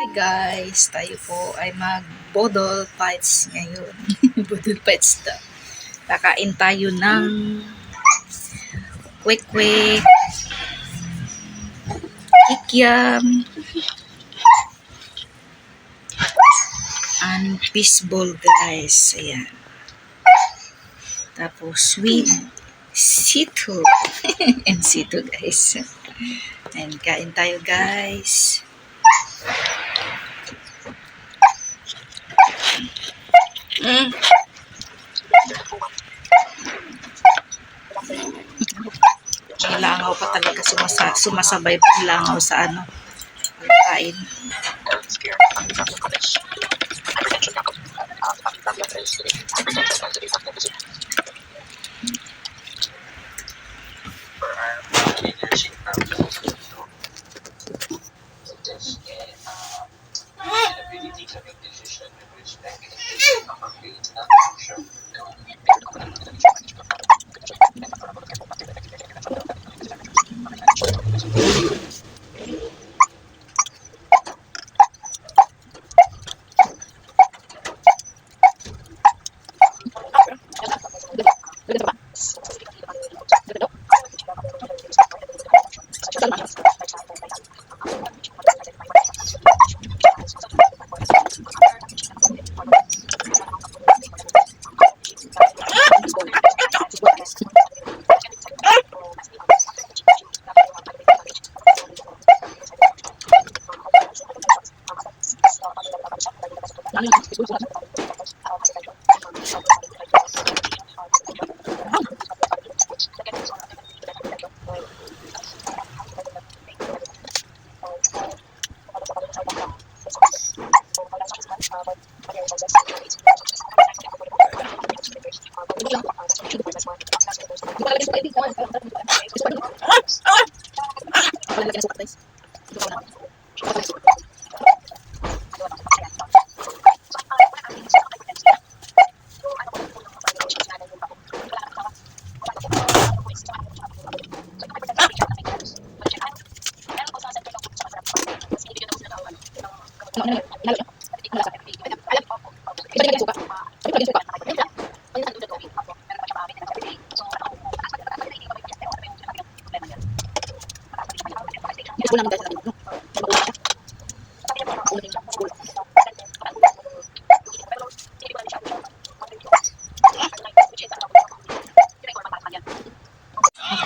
Hi guys, tayo po ay mag-bodol fights ngayon. Bodol fights daw. Kakain tayo ng kwek-kwek, kikiam, and fishball guys. Ayan. Tapos sweet sito. And sito guys. Ayan, kain tayo guys. May langaw pa talaga, sumasabay pa yung langaw sa pagkain.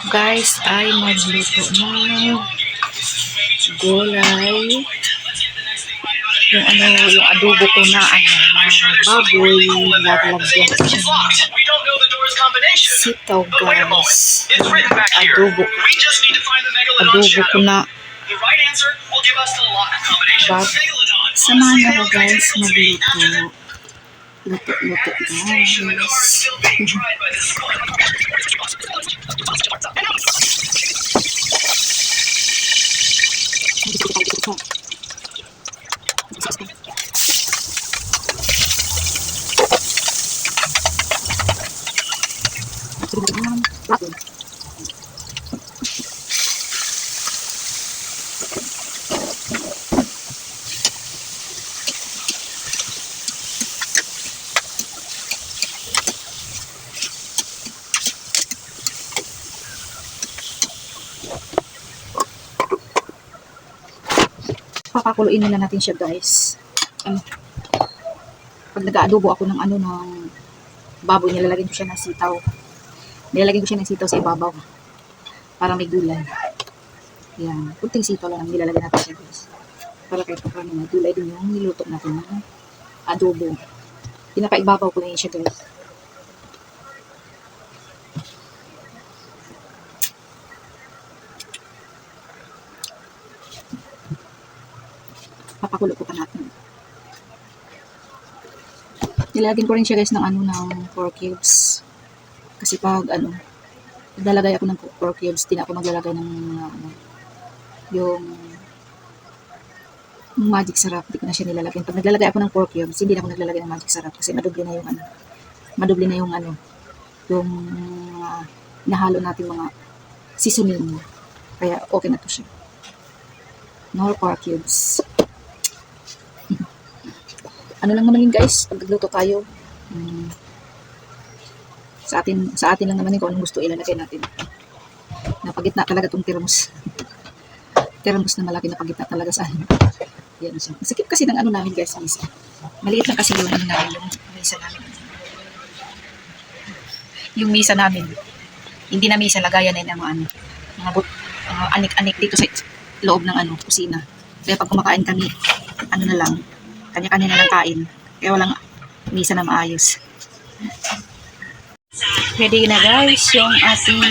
Guys, ay magluto ng gulay. Yung adobo ko na baboy, lalagyan ko siya ng sitaw guys. Adobo ko na samahan ako guys magluto. Luto guys. Papakuluin nila natin siya guys. Pag nag-aadobo ako ng ng baboy, nilalagyan ko siya ng sitaw. Nilalagyan ko siya ng sitaw sa ibabaw para may gulay. Yan, kunting sitaw lang ang nilalagyan natin siya guys. Para kahit pa paano may gulay din yung niluto natin ng adobo. Pinapaibabaw ko na yun siya guys. Papakulo ko pa natin. Nilagyan ko rin siya guys ng ng pork cubes. Kasi pag naglalagay ako ng pork cubes, di na ako maglalagay ng yung magic sarap. Di ko na siya nilalagyan. Pag naglalagay ako ng pork cubes, hindi na ako naglalagay ng magic sarap kasi madubli na yung yung nahalo natin mga seasoning. Kaya okay na to siya. No pork cubes. ano lang naman yun guys, pag nagluto tayo, sa atin lang naman yun kung anong gusto ilalagay natin. Napagitna talaga itong termos. Termos na malaki na pagitna talaga sa akin. Yan siya. Sikip kasi ng ano namin guys, misa. Maliit lang kasi yung ano namin, yung misa namin. Yung misa namin. Hindi na misa, lagayan na yun ng mga anik-anik dito sa loob ng kusina. Kaya pag kumakain kami, ano na lang, kanya-kanya na lang kain. Kaya walang misa na maayos. Ready na guys yung ating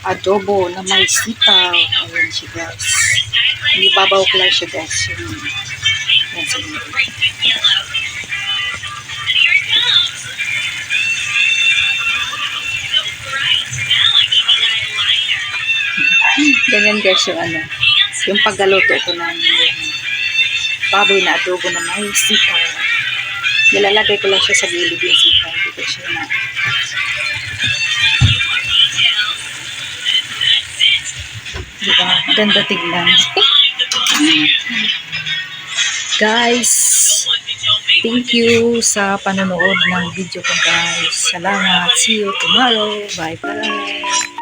adobo na may sitaw. Ayan siya guys. Ibabaw ko lang siya guys. Yan siya. Ganyan guys yung yung paggaluto ko ng baboy na adobo na may sitaw. Nilalagay ko lang siya sa gilid yung sitaw. Dito siya na. Diba? Ganda tignan. Guys, thank you sa panonood ng video ko guys. Salamat. See you tomorrow. Bye bye.